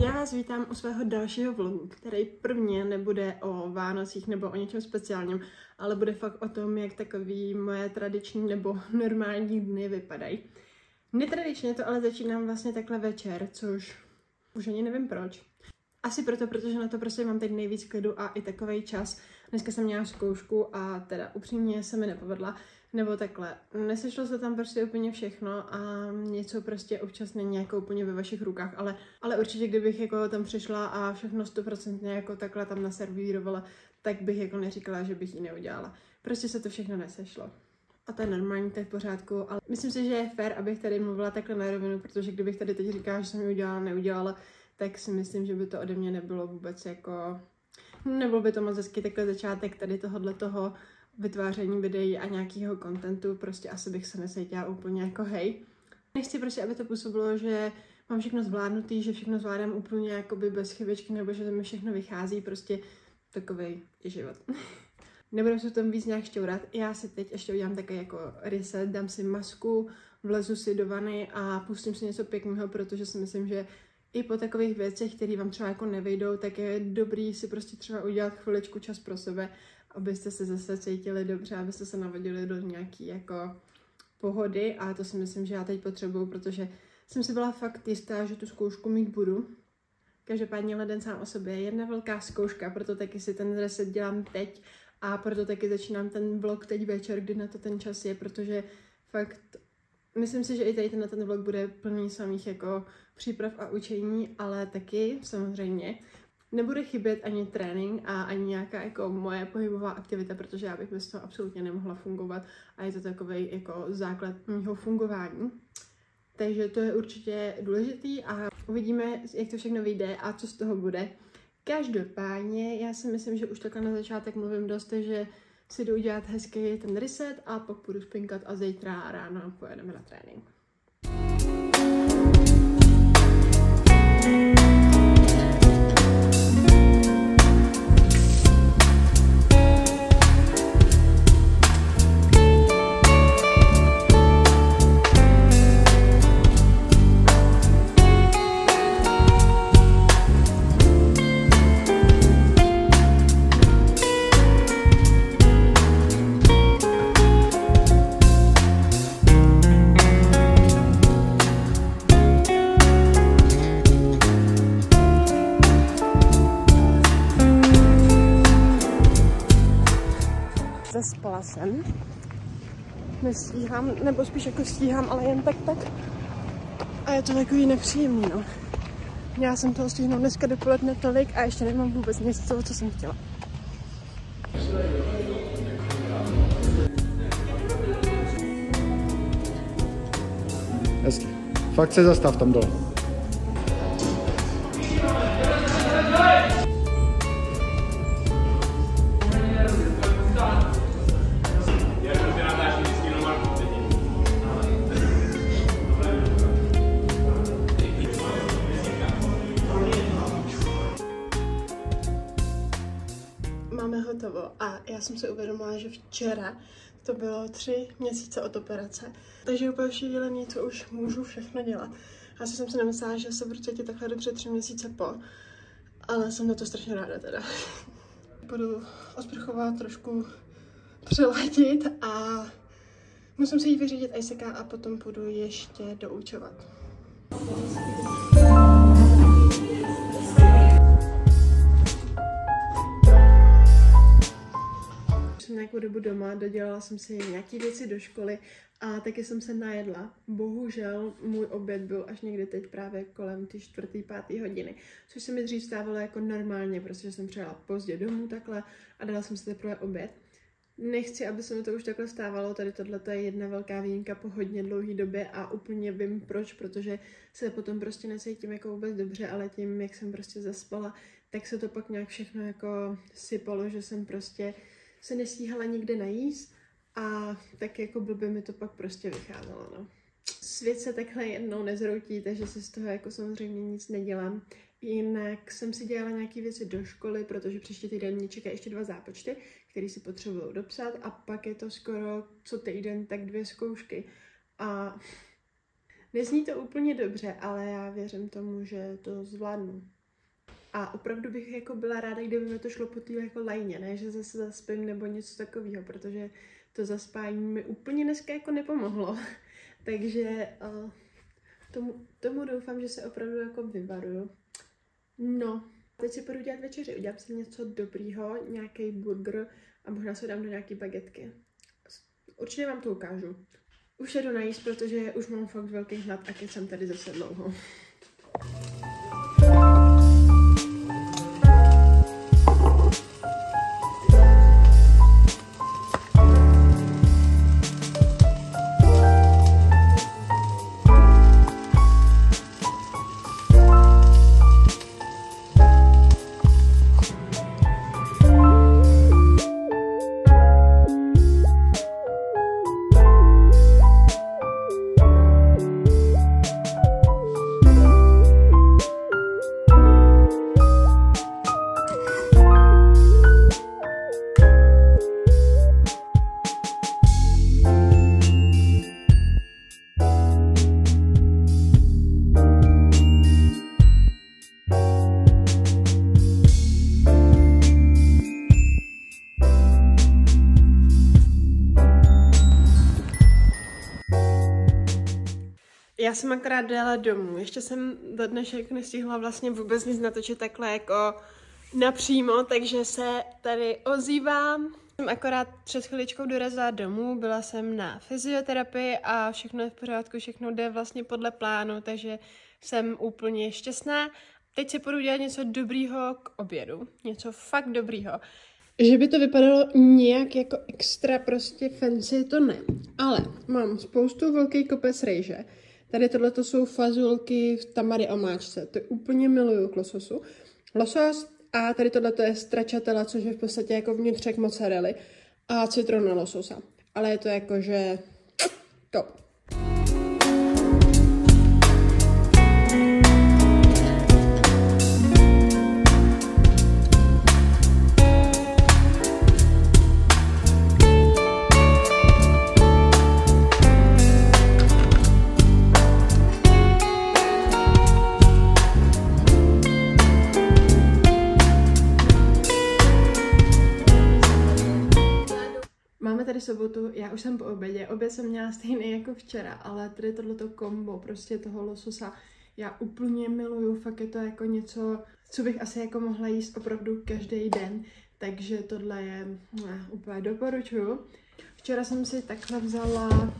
Já vás vítám u svého dalšího vlogu, který prvně nebude o Vánocích nebo o něčem speciálním, ale bude fakt o tom, jak takový moje tradiční nebo normální dny vypadají. Netradičně to ale začínám vlastně takhle večer, což už ani nevím proč. Asi proto, protože na to prostě mám teď nejvíc klidu a i takovej čas. Dneska jsem měla zkoušku a teda upřímně se mi nepovedla. Nebo takhle, nesešlo se tam prostě úplně všechno a něco prostě občas není jako úplně ve vašich rukách, ale určitě kdybych jako tam přišla a všechno 100% jako takhle tam naservírovala, tak bych jako neříkala, že bych ji neudělala. Prostě se to všechno nesešlo. A to je normální, to je v pořádku, ale myslím si, že je fér, abych tady mluvila takhle na rovinu, protože kdybych tady teď říkala, že jsem ji udělala, neudělala, tak si myslím, že by to ode mě nebylo vůbec jako... Nebyl by to moc hezký takhle začátek tady toho vytváření videí a nějakého kontentu, prostě asi bych se necítila úplně jako hej. Nechci prostě, aby to působilo, že mám všechno zvládnutý, že všechno zvládám úplně jakoby bez chybičky, nebo že to mi všechno vychází, prostě takovej je život. Nebudu se v tom víc nějak šťourat, já si teď ještě udělám také jako reset, dám si masku, vlezu si do vany a pustím si něco pěkného, protože si myslím, že i po takových věcech, které vám třeba jako nevejdou, tak je dobrý si prostě třeba udělat chviličku čas pro sebe, abyste se zase cítili dobře, abyste se navodili do nějaký jako pohody a to si myslím, že já teď potřebuju, protože jsem si byla fakt jistá, že tu zkoušku mít budu. Každopádně leden sám o sobě je jedna velká zkouška, proto taky si ten reset dělám teď a proto taky začínám ten vlog teď večer, kdy na to ten čas je, protože fakt myslím si, že i tady ten vlog bude plný samých jako příprav a učení, ale taky samozřejmě nebude chybět ani trénink a ani nějaká jako moje pohybová aktivita, protože já bych bez toho absolutně nemohla fungovat a je to takový jako základ mého fungování. Takže to je určitě důležitý a uvidíme, jak to všechno vyjde a co z toho bude. Každopádně já si myslím, že už takhle na začátek mluvím dost, že si jdu udělat hezký ten reset a pak půjdu spinkat a zítra ráno pojedeme na trénink. Zaspala jsem. Nestíhám, nebo spíš jako stíhám, ale jen tak. A je to takový nepříjemný, no. Já jsem toho stihnout dneska dopoledne tolik a ještě nemám vůbec nic z toho, co jsem chtěla. Hezky. Fakt se zastav tam dole. Máme hotovo a já jsem si uvědomila, že včera to bylo 3 měsíce od operace, takže úplně šílený, co už můžu všechno dělat. Asi jsem si nemyslela, že se budu cítit takhle dobře 3 měsíce po, ale jsem na to strašně ráda teda. Budu osprchovat, trošku přiladit a musím si jít vyřídit Isaaca a potom půjdu ještě doučovat. Jsem nějakou dobu doma, dodělala jsem si nějaké věci do školy a taky jsem se najedla. Bohužel můj oběd byl až někdy teď právě kolem ty 4., 5. hodiny, což se mi dřív stávalo jako normálně, protože jsem přijela pozdě domů takhle a dala jsem si teprve oběd. Nechci, aby se mi to už takhle stávalo, tady tohle je jedna velká výjimka po hodně dlouhé době a úplně vím proč, protože se potom prostě necítím jako vůbec dobře, ale tím, jak jsem prostě zaspala, tak se to pak nějak všechno jako sypalo, že jsem prostě se nestíhala nikde najíst a tak jako blbě mi to pak prostě vycházelo, no. Svět se takhle jednou nezroutí, takže si z toho jako samozřejmě nic nedělám. Jinak jsem si dělala nějaké věci do školy, protože příští týden mě čekají ještě 2 zápočty, které si potřebuju dopsat a pak je to skoro co týden tak 2 zkoušky. A nezní to úplně dobře, ale já věřím tomu, že to zvládnu. A opravdu bych jako byla ráda, kdyby mi to šlo po té jako lajně, ne, že zase zaspím nebo něco takového, protože to zaspání mi úplně dneska jako nepomohlo. Takže tomu doufám, že se opravdu jako vyvaruju. No, teď si půjdu dělat večeři, udělám si něco dobrýho, nějaký burger a možná se dám do nějaký bagetky. Určitě vám to ukážu. Už jedu najíst, protože už mám fakt velký hlad a keď jsem tady zase dlouho. Já jsem akorát dojela domů, ještě jsem do dnešek nestihla vlastně vůbec nic natočit takhle jako napřímo, takže se tady ozývám. Jsem akorát před chviličkou dorazila domů, byla jsem na fyzioterapii a všechno je v pořádku, všechno jde vlastně podle plánu, takže jsem úplně šťastná. Teď si půjdu dělat něco dobrýho k obědu, něco fakt dobrýho. Že by to vypadalo nějak jako extra prostě fancy, to ne. Ale mám spoustu velký kopec rejže. Tady tohleto jsou fazulky v tamary omáčce. To úplně miluju k lososu. Losos a tady tohleto je stracciatella, což je v podstatě jako vnitřek mozzarelly a citrona lososa. Ale je to jakože top. Máme tady sobotu, já už jsem po obědě, oběd jsem měla stejný jako včera, ale tady tohleto kombo prostě toho lososa, já úplně miluju, fakt je to jako něco, co bych asi jako mohla jíst opravdu každý den, takže tohle je, úplně doporučuju. Včera jsem si takhle vzala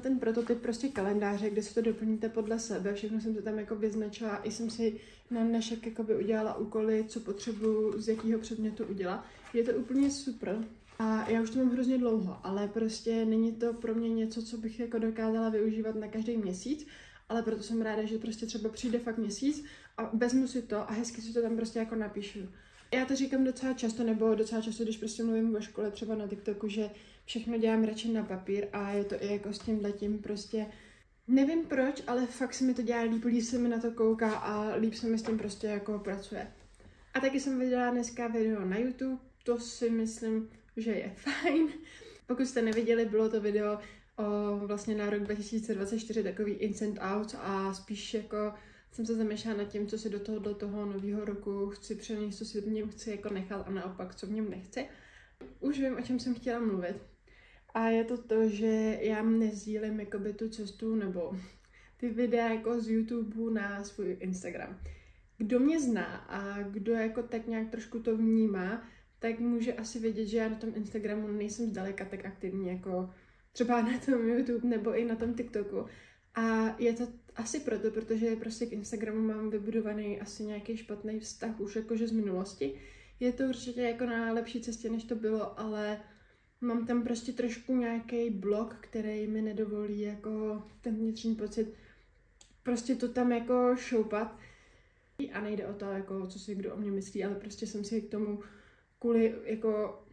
ten prototyp prostě kalendáře, kde si to doplníte podle sebe, všechno jsem to tam jako vyznačila, i jsem si na dnešek jakoby udělala úkoly, co potřebuju z jakého předmětu udělat. Je to úplně super a já už to mám hrozně dlouho, ale prostě není to pro mě něco, co bych jako dokázala využívat na každý měsíc, ale proto jsem ráda, že prostě třeba přijde fakt měsíc a vezmu si to a hezky si to tam prostě jako napíšu. Já to říkám docela často, když prostě mluvím o škole, třeba na TikToku, že všechno dělám radši na papír a je to i jako s tímhletím prostě, nevím proč, ale fakt se mi to dělá líp se mi na to kouká a líp se mi s tím prostě jako pracuje. A taky jsem viděla dneska video na YouTube, to si myslím, že je fajn. Pokud jste neviděli, bylo to video vlastně na rok 2024, takový instant out a spíš jako jsem se zamýšlela nad tím, co si do toho nového roku chci přenést, co si v něm chci jako nechat a naopak, co v něm nechci. Už vím, o čem jsem chtěla mluvit. A je to, že já nezdílím jakoby tu cestu nebo ty videa jako z YouTube na svůj Instagram. Kdo mě zná a kdo jako tak nějak trošku to vnímá, tak může asi vědět, že já na tom Instagramu nejsem zdaleka tak aktivní jako třeba na tom YouTube nebo i na tom TikToku. A je to asi proto, protože prostě k Instagramu mám vybudovaný asi nějaký špatný vztah už jakože z minulosti. Je to určitě jako na lepší cestě, než to bylo, ale mám tam prostě trošku nějaký blok, který mi nedovolí jako ten vnitřní pocit prostě to tam jako šoupat. A nejde o to, jako, co si kdo o mě myslí, ale prostě jsem si k tomu kvůli jako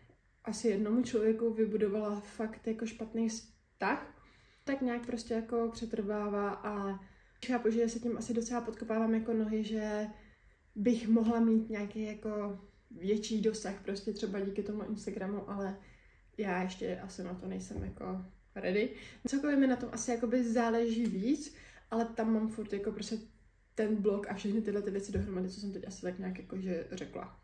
asi jednomu člověku vybudovala fakt jako špatný vztah. Tak nějak prostě jako přetrvává a chápu, že se tím asi docela podkopávám jako nohy, že bych mohla mít nějaký jako větší dosah prostě třeba díky tomu Instagramu, ale já ještě asi na to nejsem jako ready. Celkově mi na tom asi jakoby záleží víc, ale tam mám furt jako prostě ten blog a všechny tyhle ty věci dohromady, co jsem teď asi tak nějak jakože řekla.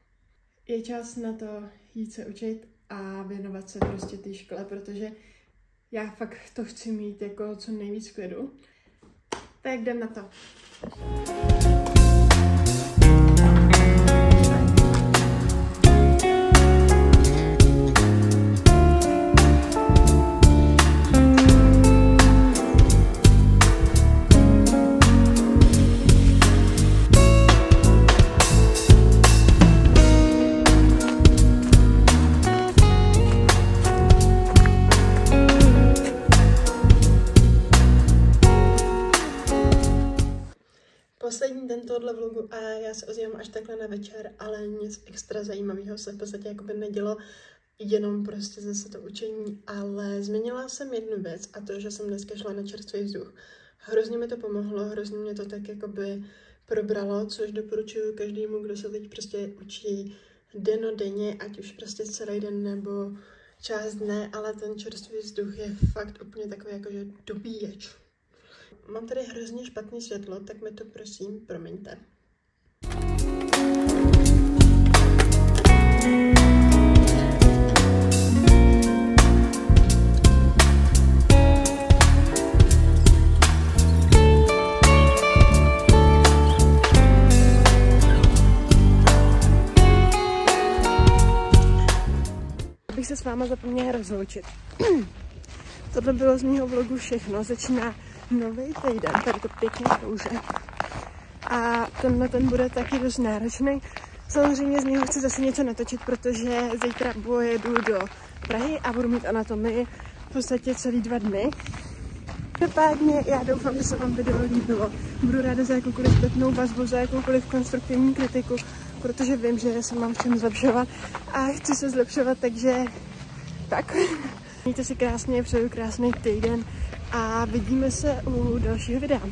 Je čas na to jít se učit a věnovat se prostě té škole, protože já fakt to chci mít jako co nejvíc klidu. Tak jdem na to. Poslední den tohohle vlogu a já se ozývám až takhle na večer, ale nic extra zajímavého se v podstatě jakoby nedělo, jenom prostě zase to učení, ale změnila jsem jednu věc a to, že jsem dneska šla na čerstvý vzduch. Hrozně mi to pomohlo, hrozně mě to tak jakoby probralo, což doporučuji každému, kdo se teď prostě učí dennodenně, ať už prostě celý den nebo část dne, ale ten čerstvý vzduch je fakt úplně takový jakože dobíječ. Mám tady hrozně špatné světlo, tak mi to prosím promiňte. Abych se s váma zapomněla rozloučit. Tohle bylo z mého vlogu všechno, začíná nový týden, tady to pěkně krouže. A tenhle ten bude taky dost náročný. Samozřejmě z něho chci zase něco natočit, protože zítra pojedu do Prahy a budu mít anatomii v podstatě celý 2 dny. Každopádně já doufám, že se vám video líbilo. Budu ráda za jakoukoliv zpětnou vazbu, za jakoukoliv konstruktivní kritiku, protože vím, že se mám v čem zlepšovat a chci se zlepšovat, takže tak. Mějte si krásně, přeju krásný týden a vidíme se u dalšího videa.